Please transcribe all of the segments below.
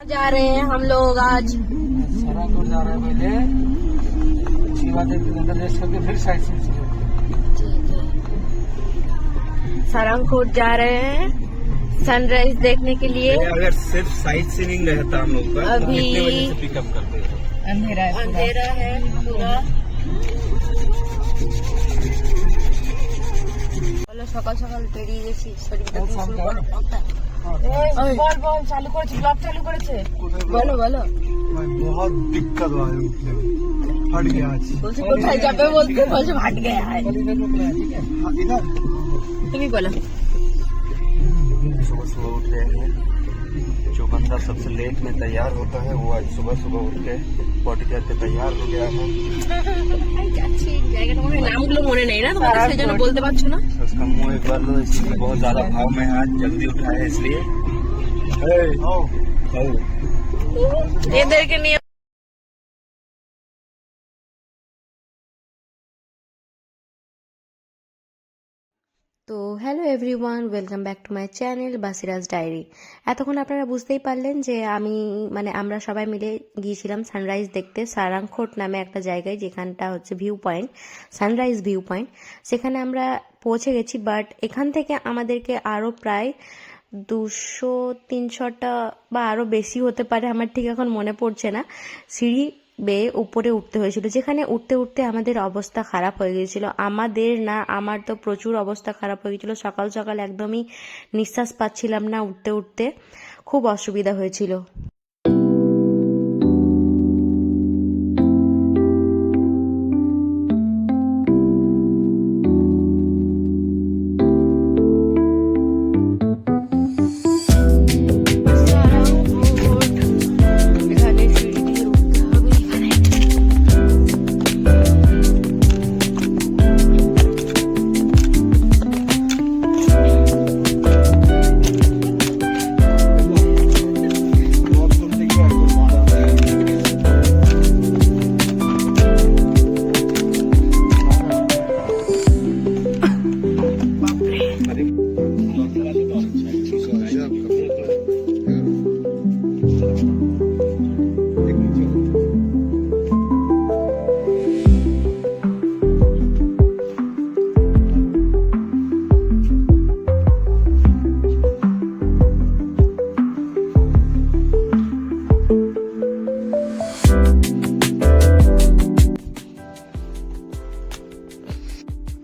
जा रहे हैं हम लोग आज सरायकोट जा रहे हैं पहले, उसके बाद एक घंटा रेस्ट करके फिर साइड सीन शुरू। ठीक है, सारंगकोट जा रहे हैं सनराइज देखने के लिए। अगर सिर्फ साइट सीइंग रहता हम लोग का तो अभी कितने बजे से पिकअप करते हैं? अंधेरा है पूरा। বলো সকাল সকাল বেরিয়ে গেছি, শরীরটা কি শুরু করো। বল বল, চালু করেছে, ব্লগ চালু করেছে, বলো বলো। बहुत दिक्कत हुआ है उठने में, फट गया आज। বলছি কোথায় যাবে, বলতে বলছে ভাট গয়া है। इधर তুমি বলো। सुबह सुबह उठ गए हैं। जो बंदा सबसे लेट में तैयार होता है वो आज सुबह सुबह उठ के पॉटी करके तैयार हो गया है। যাচ্ছি, জায়গাটা মনে হয় নামগুলো মনে নেই না তোমাদের, সেজন্য বলতে পারছো না। तो उसका मुंह एक बार लो, इसलिए बहुत ज्यादा भाव में है, आज जल्दी उठा है इसलिए। এদেরকে নিয়ে তো hello everyone, welcome back to my channel বাসিরাজ ডায়েরি। এতক্ষণ আপনারা বুঝতেই পারলেন যে আমরা সবাই মিলে গিয়েছিলাম সানরাইজ দেখতে সারাংখোট নামে একটা জায়গায়, যেখানটা হচ্ছে view point, sunrise view point. সেখানে আমরা পৌঁছে গেছি, বাট এখান থেকে আমাদেরকে আরও প্রায় 200-300টা বা আরও বেশি হতে পারে, আমার ঠিক এখন মনে পড়ছে না, সিঁড়ি বেয়ে উপরে উঠতে হয়েছিল। যেখানে উঠতে উঠতে আমাদের অবস্থা খারাপ হয়ে গিয়েছিল। আমার তো প্রচুর অবস্থা খারাপ হয়ে গিয়েছিল। সকাল সকাল একদমই নিঃশ্বাস পাচ্ছিলাম না, উঠতে উঠতে খুব অসুবিধা হয়েছিল।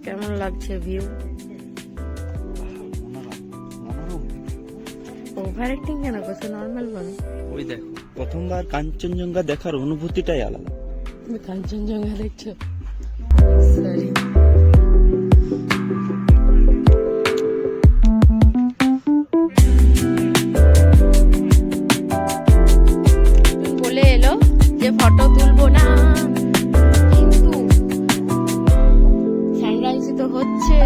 কেমন লাগছে ভিউ? ওভার অ্যাক্টিং কেন করছো, নর্মাল বলো। ওই দেখো, প্রথমবার কাঞ্চনজঙ্ঘা দেখার অনুভূতিটাই আলাদা। তুমি কাঞ্চনজঙ্ঘা দেখছো? সরি। বলে এলো যে ফটো তুলবো না, কিন্তু সানরাইজ তো হচ্ছে।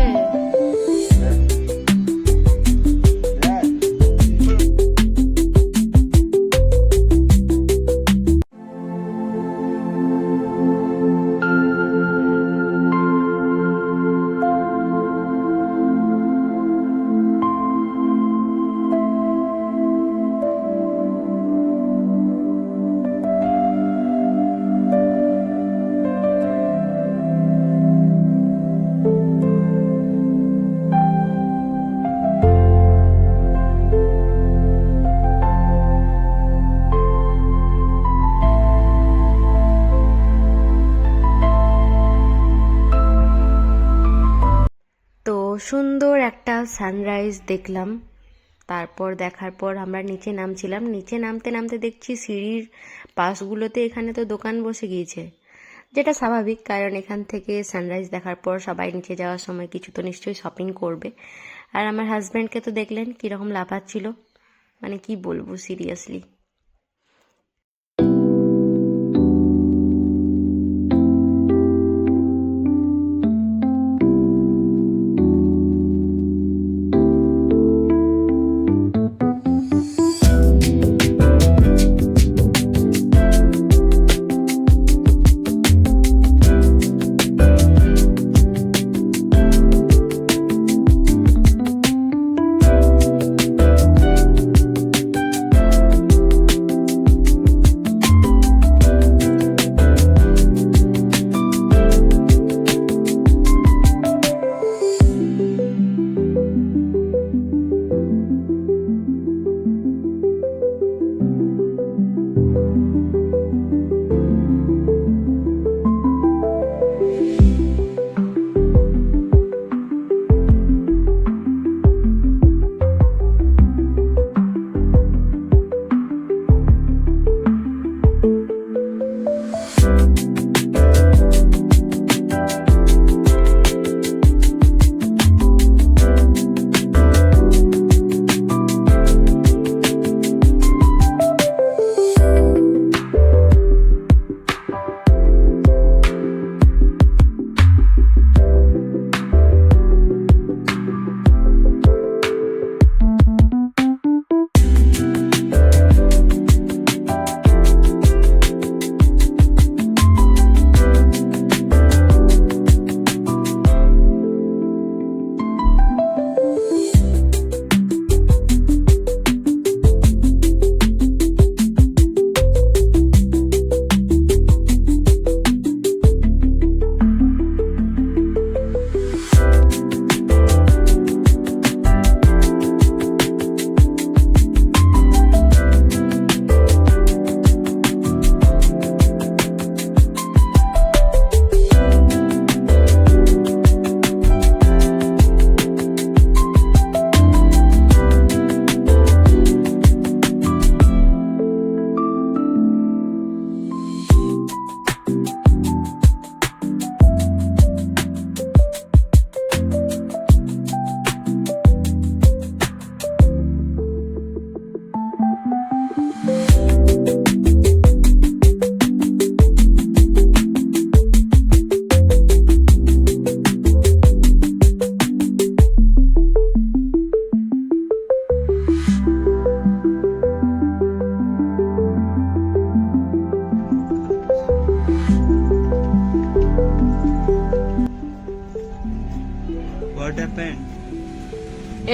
সুন্দর একটা সানরাইজ দেখলাম। তারপর দেখার পর আমরা নিচে নামছিলাম। নিচে নামতে নামতে দেখছি সিঁড়ির পাশগুলোতে এখানে তো দোকান বসে গিয়েছে, যেটা স্বাভাবিক, কারণ এখান থেকে সানরাইজ দেখার পর সবাই নিচে যাওয়ার সময় কিছু তো নিশ্চয়ই শপিং করবে। আর আমার হাজব্যান্ডকে তো দেখলেন কীরকম লাফাচ্ছিল, মানে কি বলবো সিরিয়াসলি।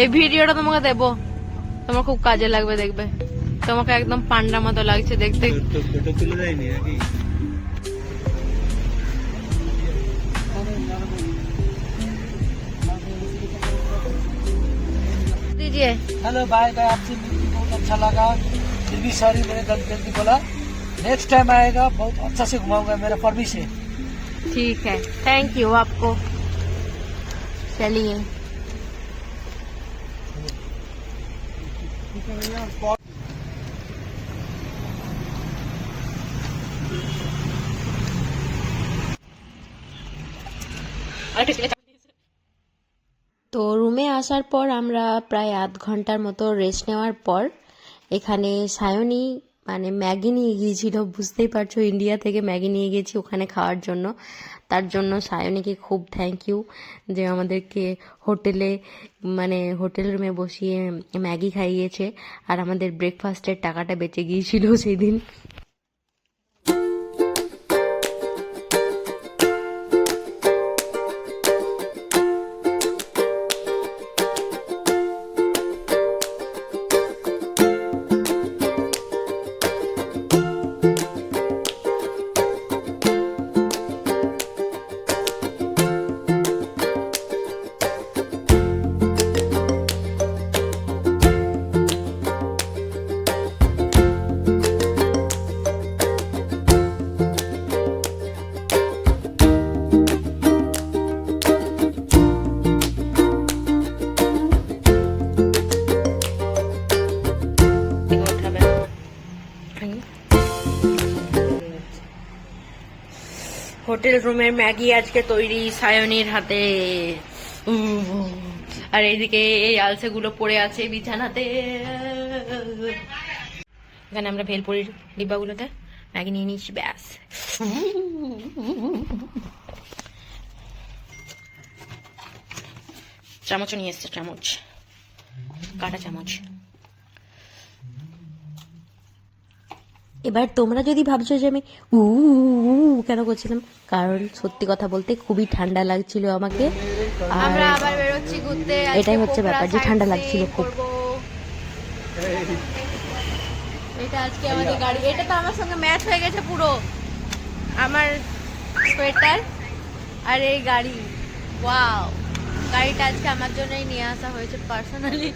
এই ভিডিওটা তোমাকে দেবো, তোমার খুব কাজে লাগবে, দেখবে তোমাকে একদম পান্ডা মতো লাগছে দেখতে। तो फोटो तुले जाएगी नाকি? दीजिए। हेलो बाय बाय, आपसे मिलकर बहुत अच्छा लगा। फिर भी सॉरी मैंने गलती बोला, नेक्स्ट टाइम आएगा बहुत अच्छा से घुमाऊंगा, मेरा परमिश है। ठीक है, थैंक यू आपको। चलिए তো রুমে আসার পর আমরা প্রায় আধ ঘন্টার মতো রেস্ট নেওয়ার পর এখানে সায়নী মানে ম্যাগি নিয়ে গিয়েছিল। বুঝতেই পারছো, ইন্ডিয়া থেকে ম্যাগি নিয়ে গেছি ওখানে খাওয়ার জন্য। তার জন্য সায়নীকে খুব থ্যাংক ইউ যে আমাদেরকে হোটেলে মানে হোটেল রুমে বসিয়ে ম্যাগি খাইয়েছে, আর আমাদের ব্রেকফাস্টের টাকাটা বেঁচে গিয়েছিল সেই দিন। হোটেল রুমের ম্যাগি আজকে তৈরি সায়নীর হাতে। আর এইদিকে এই আলসেগুলো পড়ে আছে বিছানাতে। এখানে আমরা ভেলপুরির ডিব্বাগুলোতে ম্যাগি নিয়ে নিচ্ছি, ব্যাস। চামচও নিয়ে এসছে, চামচ, কাটা চামচ। এবার তোমরা যদি ভাবছো যে আমি কেন করছিলাম, কারণ সত্যি কথা বলতে খুবই ঠান্ডা লাগছিল আমাকে। আমরা আবার বেরোচ্ছি ঘুরতে, এটাই হচ্ছে ব্যাপার যে ঠান্ডা লাগছিল খুব। এটা আজকে আমাদের গাড়ি, এটা তো আমার সঙ্গে ম্যাচ হয়ে গেছে পুরো, আমার সোয়েটার আর এই গাড়ি। ওয়াও, গাড়িটা আজকে আমার জন্যই নিয়ে আসা হয়েছে পার্সোনালি।